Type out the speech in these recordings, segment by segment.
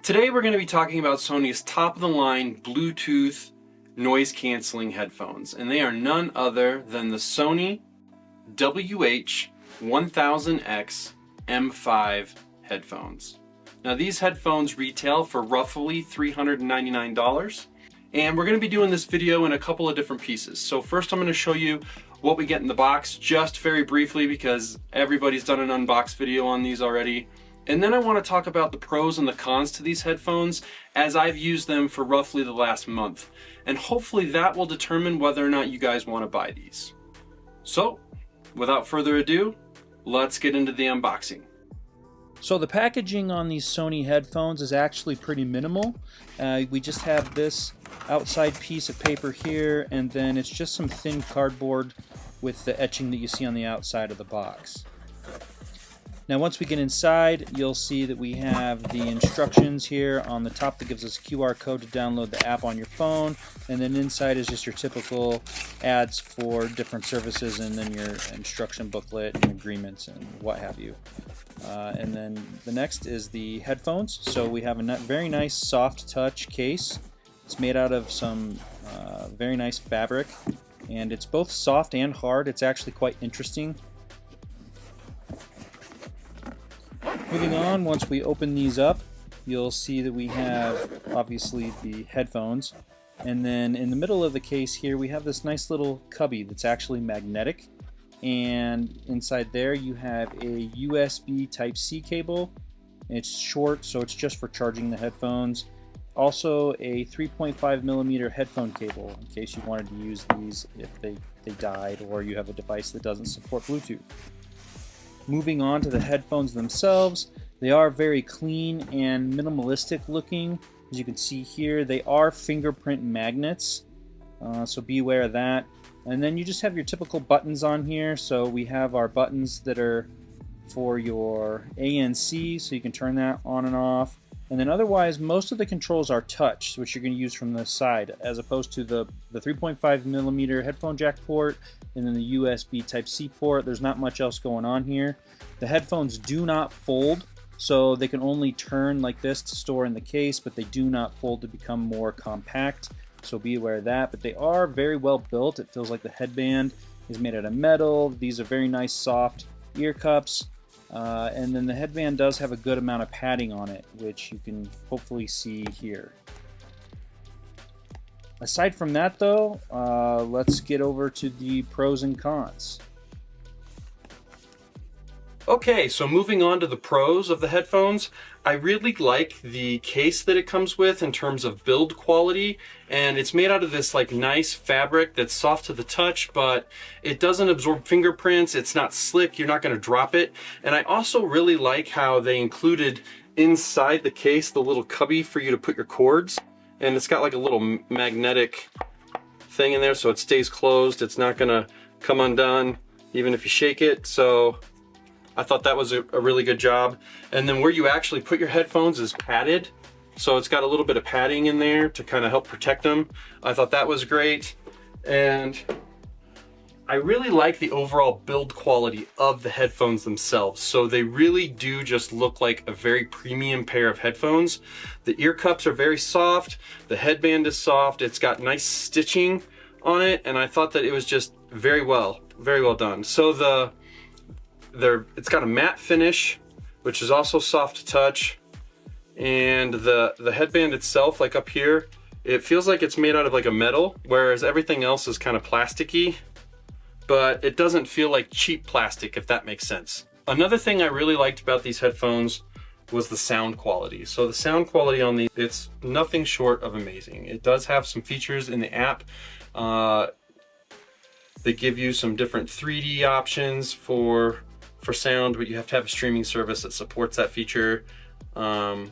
Today we're going to be talking about Sony's top-of-the-line Bluetooth noise-canceling headphones, and they are none other than the Sony WH-1000XM5 headphones. Now these headphones retail for roughly $399, and we're going to be doing this video in a couple of different pieces. So first I'm going to show you what we get in the box, just very briefly because everybody's done an unbox video on these already. And then I want to talk about the pros and the cons to these headphones as I've used them for roughly the last month. And hopefully that will determine whether or not you guys want to buy these. So, without further ado, let's get into the unboxing. So the packaging on these Sony headphones is actually pretty minimal. We just have this outside piece of paper here, and then it's just some thin cardboard with the etching that you see on the outside of the box. Now once we get inside, you'll see that we have the instructions here on the top that gives us a QR code to download the app on your phone, and then inside is just your typical ads for different services, and then your instruction booklet and agreements and what have you. And then the next is the headphones. So we have a very nice soft touch case. It's made out of some very nice fabric, and it's both soft and hard. It's actually quite interesting. Moving on, once we open these up, you'll see that we have obviously the headphones, and then in the middle of the case here we have this nice little cubby that's actually magnetic, and inside there you have a USB Type-C cable. It's short, so it's just for charging the headphones. Also a 3.5mm headphone cable in case you wanted to use these if they died or you have a device that doesn't support Bluetooth. Moving on to the headphones themselves, they are very clean and minimalistic looking. As you can see here, they are fingerprint magnets, so be aware of that. And then you just have your typical buttons on here. So we have our buttons that are for your ANC, so you can turn that on and off. And then otherwise, most of the controls are touch, which you're going to use from the side, as opposed to the 3.5mm headphone jack port and then the USB Type-C port. There's not much else going on here. The headphones do not fold, so they can only turn like this to store in the case, but they do not fold to become more compact, so be aware of that. But they are very well built. It feels like the headband is made out of metal. These are very nice soft ear cups. And then the headband does have a good amount of padding on it, which you can hopefully see here. Aside from that though, let's get over to the pros and cons. Okay, so moving on to the pros of the headphones, I really like the case that it comes with in terms of build quality, and it's made out of this like nice fabric that's soft to the touch, but it doesn't absorb fingerprints. It's not slick, you're not going to drop it. And I also really like how they included inside the case the little cubby for you to put your cords, and it's got like a little magnetic thing in there so it stays closed. It's not going to come undone even if you shake it. So I thought that was a really good job. And then where you actually put your headphones is padded. So it's got a little bit of padding in there to kind of help protect them. I thought that was great. And I really like the overall build quality of the headphones themselves. So they really do just look like a very premium pair of headphones. The ear cups are very soft. The headband is soft. It's got nice stitching on it. And I thought that it was just very well done. So it's got a matte finish, which is also soft to touch, and the headband itself, like up here, it feels like it's made out of like a metal, whereas everything else is kind of plasticky, but it doesn't feel like cheap plastic, if that makes sense. Another thing I really liked about these headphones was the sound quality. So the sound quality on these, it's nothing short of amazing. It does have some features in the app that give you some different 3D options for sound, but you have to have a streaming service that supports that feature. The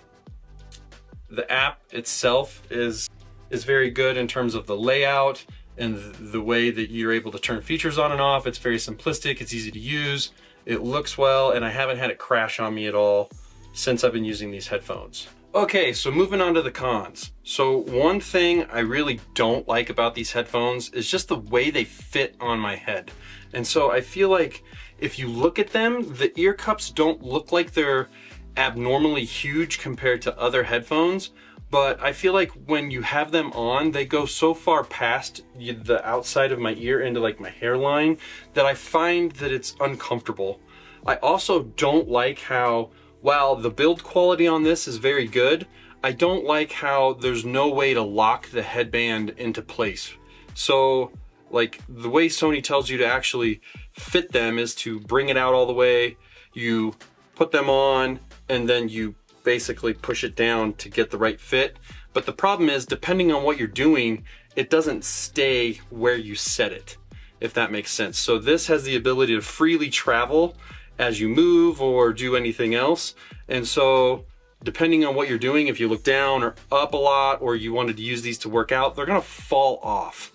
app itself is very good in terms of the layout and the way that you're able to turn features on and off. It's very simplistic, it's easy to use, it looks well, and I haven't had it crash on me at all since I've been using these headphones. Okay, so moving on to the cons. So one thing I really don't like about these headphones is just the way they fit on my head. And so I feel like if you look at them, the ear cups don't look like they're abnormally huge compared to other headphones, but I feel like when you have them on, they go so far past the outside of my ear into like my hairline that I find that it's uncomfortable. I also don't like how, while the build quality on this is very good, I don't like how there's no way to lock the headband into place. So like the way Sony tells you to actually fit them is to bring it out all the way, you put them on, and then you basically push it down to get the right fit. But the problem is, depending on what you're doing, it doesn't stay where you set it, if that makes sense. So this has the ability to freely travel as you move or do anything else. And so depending on what you're doing, if you look down or up a lot, or you wanted to use these to work out, they're gonna fall off.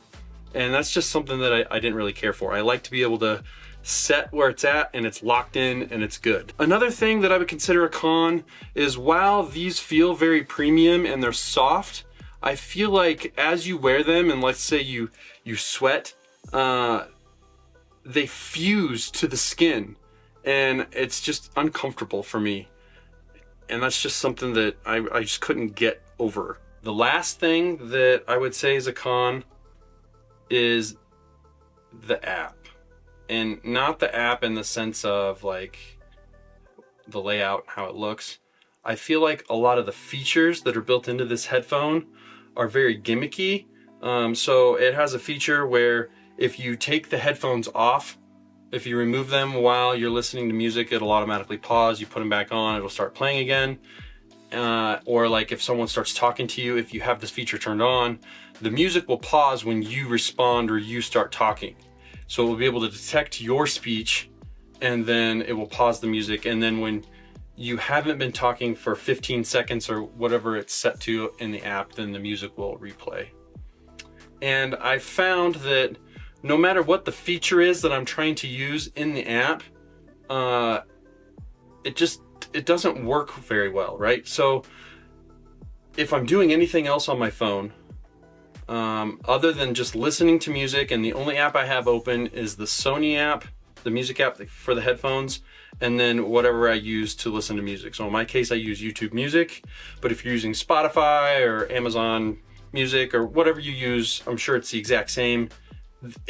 And that's just something that I didn't really care for. I like to be able to set where it's at and it's locked in and it's good. Another thing that I would consider a con is, while these feel very premium and they're soft, I feel like as you wear them and let's say you sweat, they fuse to the skin and it's just uncomfortable for me. And that's just something that I just couldn't get over. The last thing that I would say is a con is the app. And not the app in the sense of like the layout, how it looks. I feel like a lot of the features that are built into this headphone are very gimmicky. So it has a feature where if you take the headphones off, if you remove them while you're listening to music, it'll automatically pause. You put them back on, it'll start playing again. Or like if someone starts talking to you, if you have this feature turned on, the music will pause when you respond or you start talking. So it will be able to detect your speech and then it will pause the music. And then when you haven't been talking for 15 seconds or whatever it's set to in the app, then the music will replay. And I found that no matter what the feature is that I'm trying to use in the app, it doesn't work very well, right? So if I'm doing anything else on my phone, other than just listening to music, and the only app I have open is the Sony app, the music app for the headphones, and then whatever I use to listen to music. So in my case, I use YouTube Music, but if you're using Spotify or Amazon Music or whatever you use, I'm sure it's the exact same.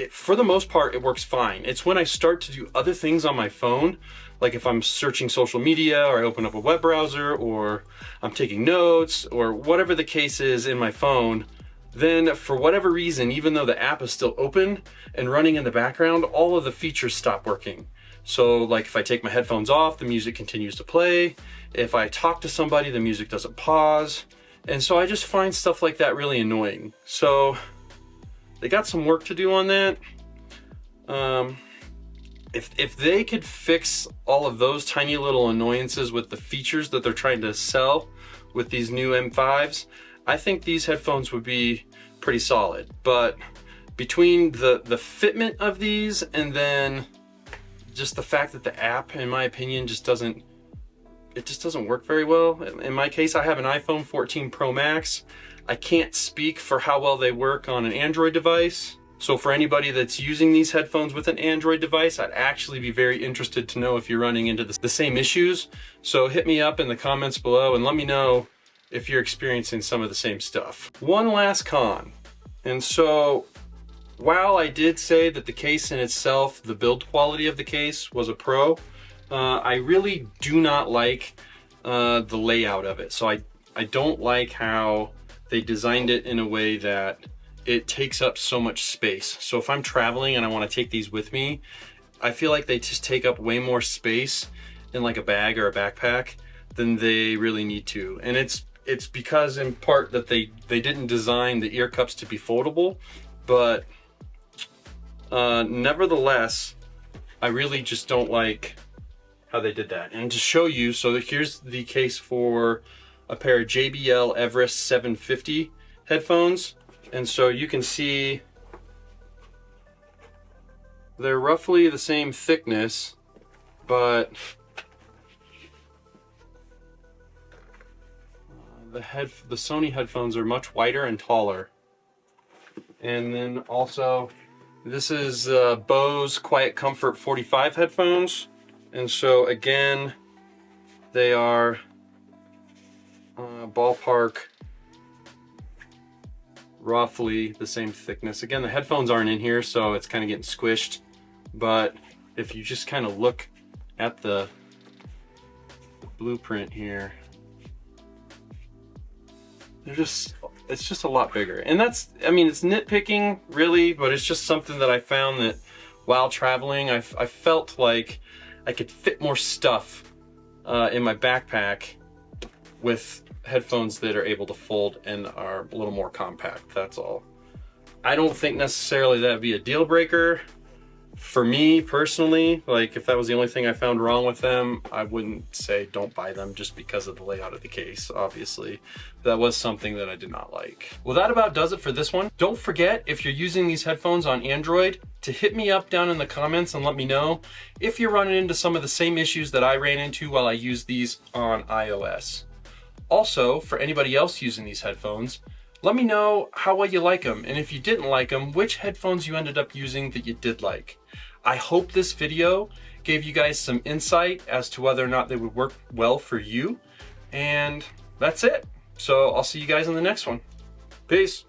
For the most part, it works fine. It's when I start to do other things on my phone, like if I'm searching social media or I open up a web browser or I'm taking notes or whatever the case is in my phone, then for whatever reason, even though the app is still open and running in the background, all of the features stop working. So like if I take my headphones off, the music continues to play. If I talk to somebody, the music doesn't pause. And so I just find stuff like that really annoying. So they got some work to do on that. If they could fix all of those tiny little annoyances with the features that they're trying to sell with these new M5s, I think these headphones would be pretty solid. But between the fitment of these and then just the fact that the app, in my opinion, just doesn't work very well. In my case, I have an iPhone 14 Pro Max. I can't speak for how well they work on an Android device. So for anybody that's using these headphones with an Android device, I'd actually be very interested to know if you're running into the same issues. So hit me up in the comments below and let me know if you're experiencing some of the same stuff. One last con. And so while I did say that the case in itself, the build quality of the case was a pro, I really do not like the layout of it. So I don't like how they designed it in a way that it takes up so much space. So if I'm traveling and I want to take these with me, I feel like they just take up way more space in like a bag or a backpack than they really need to. And it's because in part that they didn't design the ear cups to be foldable, but nevertheless, I really just don't like how they did that. And to show you, so here's the case for a pair of JBL Everest 750 headphones. And so you can see they're roughly the same thickness, but the Sony headphones are much wider and taller. And then also, this is Bose Quiet Comfort 45 headphones. And so again, They are ballpark roughly the same thickness. Again, the headphones aren't in here, so it's kind of getting squished, but if you just kind of look at the blueprint here, it's just a lot bigger. And that's, I mean, it's nitpicking really, but it's just something that I found that while traveling, I felt like I could fit more stuff in my backpack with headphones that are able to fold and are a little more compact, that's all. I don't think necessarily that'd be a deal breaker for me personally. Like, if that was the only thing I found wrong with them, I wouldn't say don't buy them just because of the layout of the case, obviously. That was something that I did not like. Well, that about does it for this one. Don't forget, if you're using these headphones on Android, to hit me up down in the comments and let me know if you're running into some of the same issues that I ran into while I used these on iOS. Also, for anybody else using these headphones, let me know how well you like them, and if you didn't like them, which headphones you ended up using that you did like. I hope this video gave you guys some insight as to whether or not they would work well for you, and that's it. So I'll see you guys in the next one. Peace.